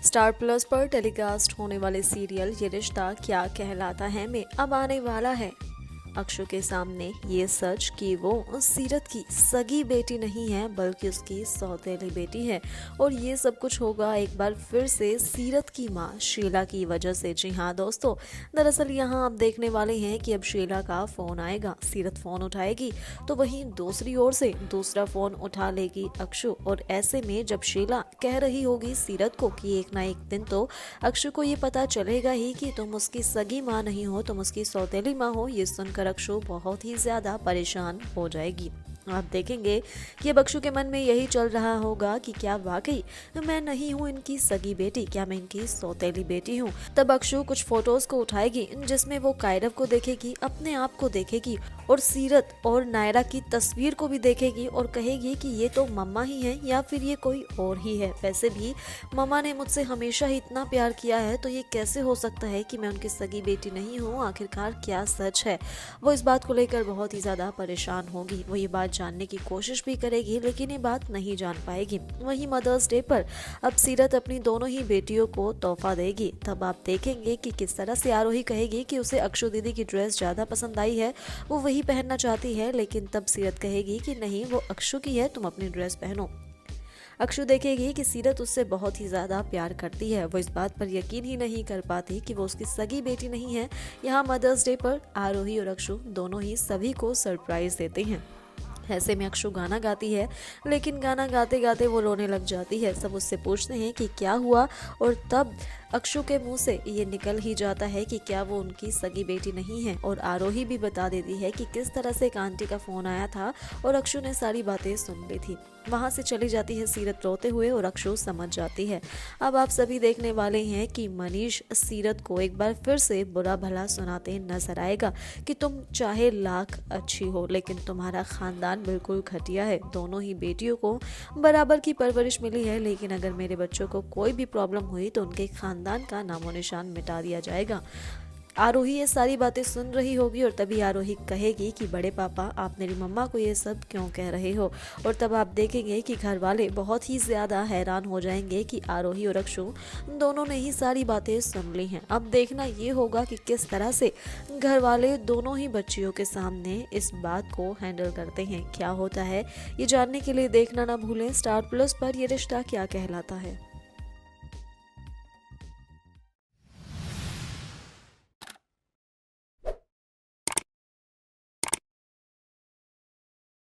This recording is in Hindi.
स्टार प्लस पर टेलीकास्ट होने वाले सीरियल ये रिश्ता क्या कहलाता है में अब आने वाला है अक्षु के सामने ये सच कि वो उस सीरत की सगी बेटी नहीं है बल्कि उसकी सौतेली बेटी है। और ये सब कुछ होगा एक बार फिर से सीरत की माँ शीला की वजह से। जी हाँ दोस्तों, दरअसल यहाँ आप देखने वाले हैं कि अब शीला का फोन आएगा, सीरत फोन उठाएगी तो वहीं दूसरी ओर से दूसरा फोन उठा लेगी अक्षु। और ऐसे में जब शीला कह रही होगी सीरत को कि एक ना एक दिन तो अक्षु को ये पता चलेगा ही कि तुम उसकी सगी माँ नहीं हो, तुम उसकी सौतेली माँ हो, ये सुनकर अक्षु बहुत ही ज्यादा परेशान हो जाएगी। आप देखेंगे कि अब अक्षु के मन में यही चल रहा होगा कि क्या वाकई मैं नहीं हूँ इनकी सगी बेटी, क्या मैं इनकी सौतेली बेटी हूँ। तब अक्षु कुछ फोटोज को उठाएगी जिसमें वो कायरव को देखेगी, अपने आप को देखेगी और सीरत और नायरा की तस्वीर को भी देखेगी और कहेगी कि ये तो मम्मा ही है या फिर ये कोई और ही है। वैसे भी मम्मा ने मुझसे हमेशा ही इतना प्यार किया है तो ये कैसे हो सकता है कि मैं उनकी सगी बेटी नहीं हूँ, आखिरकार क्या सच है। वो इस बात को लेकर बहुत ही ज्यादा परेशान होगी। वो ये बात जानने की कोशिश भी करेगी लेकिन ये बात नहीं जान पाएगी। वहीं मदर्स डे पर अब सीरत अपनी दोनों ही बेटियों को तोहफा देगी। तब आप देखेंगे कि किस तरह से आरोही कहेगी कि उसे अक्षु दीदी की ड्रेस ज्यादा पसंद आई है, वो वही पहनना चाहती है। लेकिन तब सीरत कहेगी कि नहीं, वो अक्षु की है, तुम अपनी ड्रेस पहनो। अक्षु देखेगी कि सीरत उससे बहुत ही ज्यादा प्यार करती है। वो इस बात पर यकीन ही नहीं कर पाती कि वो उसकी सगी बेटी नहीं है। यहाँ मदर्स डे पर आरोही और अक्षु दोनों ही सभी को सरप्राइज देते हैं। ऐसे में अक्षु गाना गाती है लेकिन गाना गाते गाते वो रोने लग जाती है। सब उससे पूछते हैं कि क्या हुआ और तब अक्षु के मुंह से ये निकल ही जाता है कि क्या वो उनकी सगी बेटी नहीं है। और आरोही भी बता देती है कि किस तरह से एक आंटी का फोन आया था और अक्षु ने सारी बातें सुन ली थी। वहां से चली जाती है सीरत रोते हुए और अक्षु समझ जाती है। अब आप सभी देखने वाले हैं कि मनीष सीरत को एक बार फिर से बुरा भला सुनाते नजर आएगा कि तुम चाहे लाख अच्छी हो लेकिन तुम्हारा खानदान बिल्कुल घटिया है। दोनों ही बेटियों को बराबर की परवरिश मिली है लेकिन अगर मेरे बच्चों को कोई भी प्रॉब्लम हुई तो उनके खानदान का नामो निशान मिटा दिया जाएगा। आरोही ये सारी बातें सुन रही होगी और तभी आरोही कहेगी कि बड़े पापा, आप मेरी मम्मा को ये सब क्यों कह रहे हो। और तब आप देखेंगे कि घर वाले बहुत ही ज्यादा हैरान हो जाएंगे कि आरोही और अक्षु दोनों ने ही सारी बातें सुन ली हैं। अब देखना ये होगा कि किस तरह से घर वाले दोनों ही बच्चियों के सामने इस बात को हैंडल करते हैं। क्या होता है ये जानने के लिए देखना ना भूलें स्टार प्लस पर ये रिश्ता क्या कहलाता है।